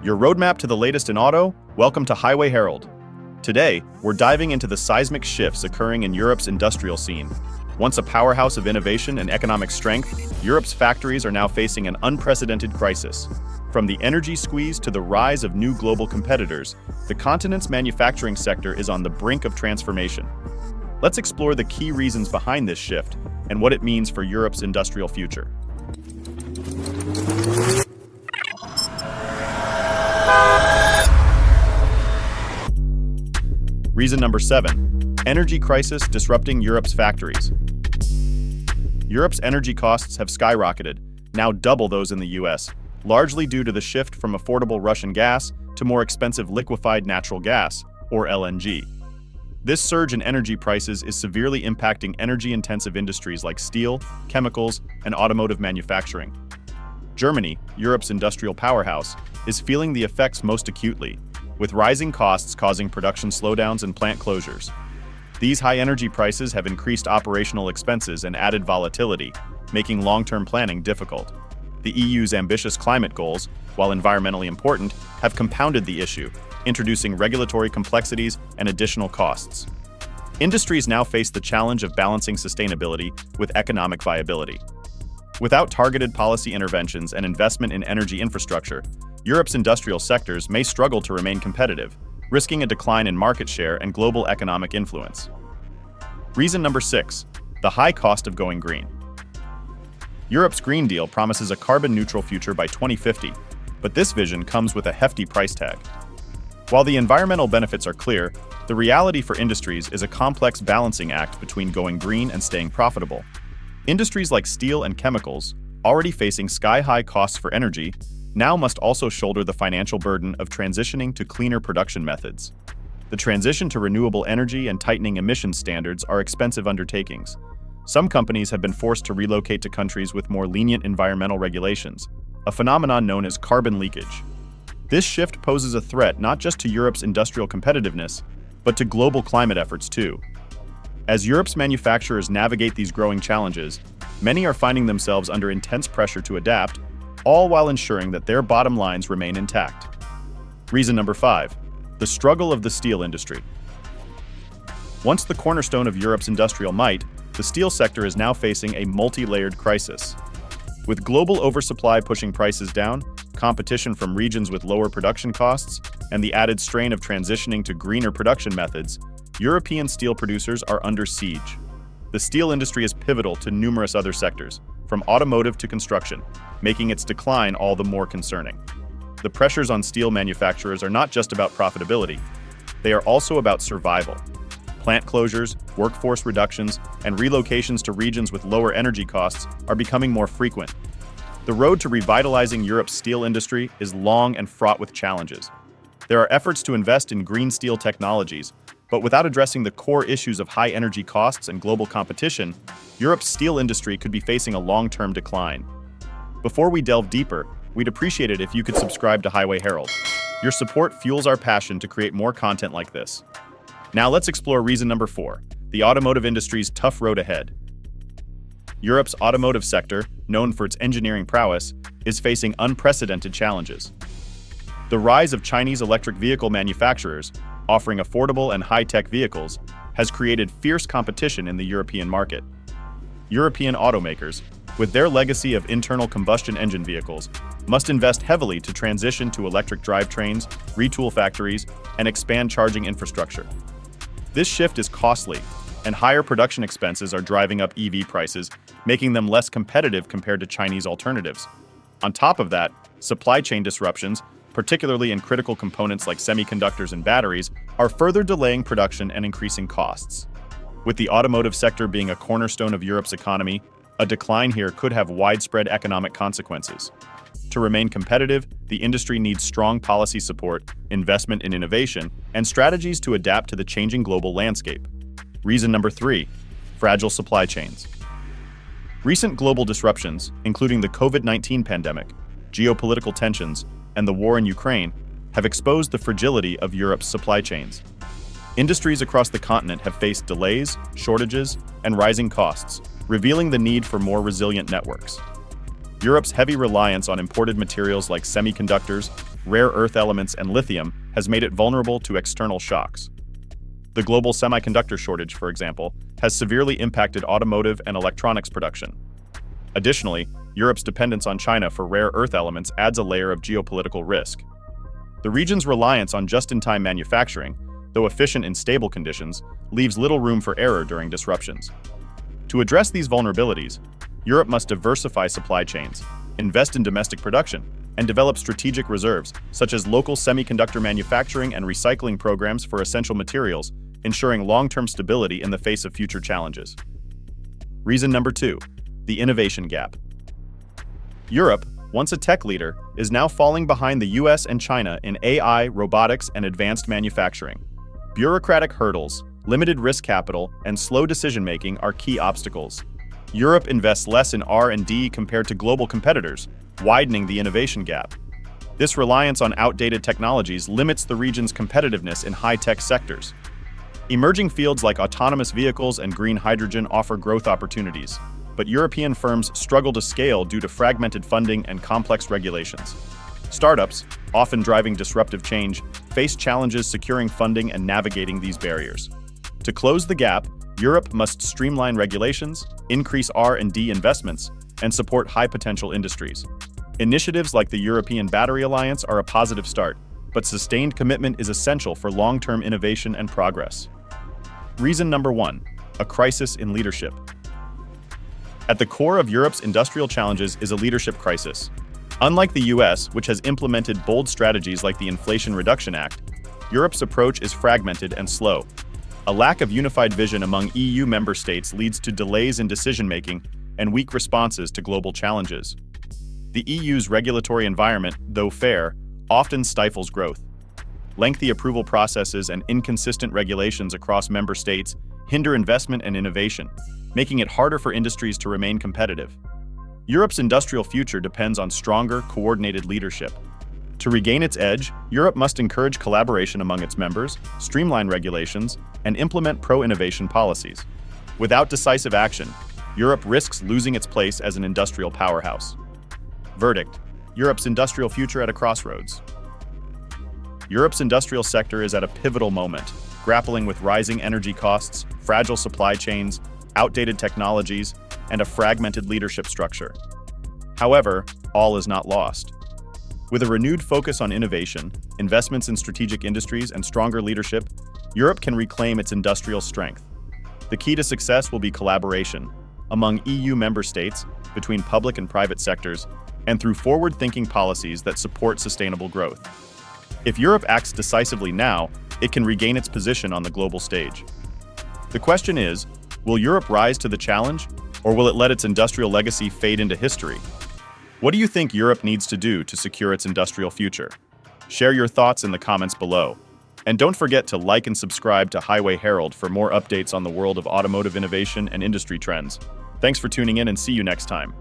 Your roadmap to the latest in auto? Welcome to Highway Herald. Today, we're diving into the seismic shifts occurring in Europe's industrial scene. Once a powerhouse of innovation and economic strength, Europe's factories are now facing an unprecedented crisis. From the energy squeeze to the rise of new global competitors, the continent's manufacturing sector is on the brink of transformation. Let's explore the key reasons behind this shift and what it means for Europe's industrial future. Reason number 7. Energy crisis disrupting Europe's factories. Europe's energy costs have skyrocketed, now double those in the US, largely due to the shift from affordable Russian gas to more expensive liquefied natural gas, or LNG. This surge in energy prices is severely impacting energy-intensive industries like steel, chemicals, and automotive manufacturing. Germany, Europe's industrial powerhouse, is feeling the effects most acutely, with rising costs causing production slowdowns and plant closures. These high energy prices have increased operational expenses and added volatility, making long-term planning difficult. The EU's ambitious climate goals, while environmentally important, have compounded the issue, introducing regulatory complexities and additional costs. Industries now face the challenge of balancing sustainability with economic viability. Without targeted policy interventions and investment in energy infrastructure, Europe's industrial sectors may struggle to remain competitive, risking a decline in market share and global economic influence. Reason number 6. The high cost of going green. Europe's Green Deal promises a carbon-neutral future by 2050, but this vision comes with a hefty price tag. While the environmental benefits are clear, the reality for industries is a complex balancing act between going green and staying profitable. Industries like steel and chemicals, already facing sky-high costs for energy, now must also shoulder the financial burden of transitioning to cleaner production methods. The transition to renewable energy and tightening emissions standards are expensive undertakings. Some companies have been forced to relocate to countries with more lenient environmental regulations, a phenomenon known as carbon leakage. This shift poses a threat not just to Europe's industrial competitiveness, but to global climate efforts too. As Europe's manufacturers navigate these growing challenges, many are finding themselves under intense pressure to adapt, all while ensuring that their bottom lines remain intact. Reason number 5. The struggle of the steel industry. Once the cornerstone of Europe's industrial might, the steel sector is now facing a multi-layered crisis. With global oversupply pushing prices down, competition from regions with lower production costs, and the added strain of transitioning to greener production methods, European steel producers are under siege. The steel industry is pivotal to numerous other sectors, from automotive to construction, making its decline all the more concerning. The pressures on steel manufacturers are not just about profitability, they are also about survival. Plant closures, workforce reductions, and relocations to regions with lower energy costs are becoming more frequent. The road to revitalizing Europe's steel industry is long and fraught with challenges. There are efforts to invest in green steel technologies, but without addressing the core issues of high energy costs and global competition, Europe's steel industry could be facing a long-term decline. Before we delve deeper, we'd appreciate it if you could subscribe to Highway Herald. Your support fuels our passion to create more content like this. Now let's explore reason number 4, the automotive industry's tough road ahead. Europe's automotive sector, known for its engineering prowess, is facing unprecedented challenges. The rise of Chinese electric vehicle manufacturers, offering affordable and high-tech vehicles, has created fierce competition in the European market. European automakers, with their legacy of internal combustion engine vehicles, must invest heavily to transition to electric drivetrains, retool factories, and expand charging infrastructure. This shift is costly, and higher production expenses are driving up EV prices, making them less competitive compared to Chinese alternatives. On top of that, supply chain disruptions, particularly in critical components like semiconductors and batteries, are further delaying production and increasing costs. With the automotive sector being a cornerstone of Europe's economy, a decline here could have widespread economic consequences. To remain competitive, the industry needs strong policy support, investment in innovation, and strategies to adapt to the changing global landscape. Reason number 3. Fragile supply chains. Recent global disruptions, including the COVID-19 pandemic, geopolitical tensions, and the war in Ukraine, have exposed the fragility of Europe's supply chains. Industries across the continent have faced delays, shortages, and rising costs, revealing the need for more resilient networks. Europe's heavy reliance on imported materials like semiconductors, rare earth elements, and lithium has made it vulnerable to external shocks. The global semiconductor shortage, for example, has severely impacted automotive and electronics production. Additionally, Europe's dependence on China for rare earth elements adds a layer of geopolitical risk. The region's reliance on just-in-time manufacturing, though efficient in stable conditions, leaves little room for error during disruptions. To address these vulnerabilities, Europe must diversify supply chains, invest in domestic production, and develop strategic reserves, such as local semiconductor manufacturing and recycling programs for essential materials, ensuring long-term stability in the face of future challenges. Reason number 2, the innovation gap. Europe, once a tech leader, is now falling behind the US and China in AI, robotics, and advanced manufacturing. Bureaucratic hurdles, limited risk capital, and slow decision-making are key obstacles. Europe invests less in R&D compared to global competitors, widening the innovation gap. This reliance on outdated technologies limits the region's competitiveness in high-tech sectors. Emerging fields like autonomous vehicles and green hydrogen offer growth opportunities, but European firms struggle to scale due to fragmented funding and complex regulations. Startups, often driving disruptive change, face challenges securing funding and navigating these barriers. To close the gap, Europe must streamline regulations, increase R&D investments, and support high-potential industries. Initiatives like the European Battery Alliance are a positive start, but sustained commitment is essential for long-term innovation and progress. Reason number 1, a crisis in leadership. At the core of Europe's industrial challenges is a leadership crisis. Unlike the US, which has implemented bold strategies like the Inflation Reduction Act, Europe's approach is fragmented and slow. A lack of unified vision among EU member states leads to delays in decision-making and weak responses to global challenges. The EU's regulatory environment, though fair, often stifles growth. Lengthy approval processes and inconsistent regulations across member states hinder investment and innovation, making it harder for industries to remain competitive. Europe's industrial future depends on stronger, coordinated leadership. To regain its edge, Europe must encourage collaboration among its members, streamline regulations, and implement pro-innovation policies. Without decisive action, Europe risks losing its place as an industrial powerhouse. Verdict: Europe's industrial future at a crossroads. Europe's industrial sector is at a pivotal moment, grappling with rising energy costs, fragile supply chains, outdated technologies, and a fragmented leadership structure. However, all is not lost. With a renewed focus on innovation, investments in strategic industries, and stronger leadership, Europe can reclaim its industrial strength. The key to success will be collaboration among EU member states, between public and private sectors, and through forward-thinking policies that support sustainable growth. If Europe acts decisively now, it can regain its position on the global stage. The question is, will Europe rise to the challenge, or will it let its industrial legacy fade into history? What do you think Europe needs to do to secure its industrial future? Share your thoughts in the comments below. And don't forget to like and subscribe to Highway Herald for more updates on the world of automotive innovation and industry trends. Thanks for tuning in, and see you next time.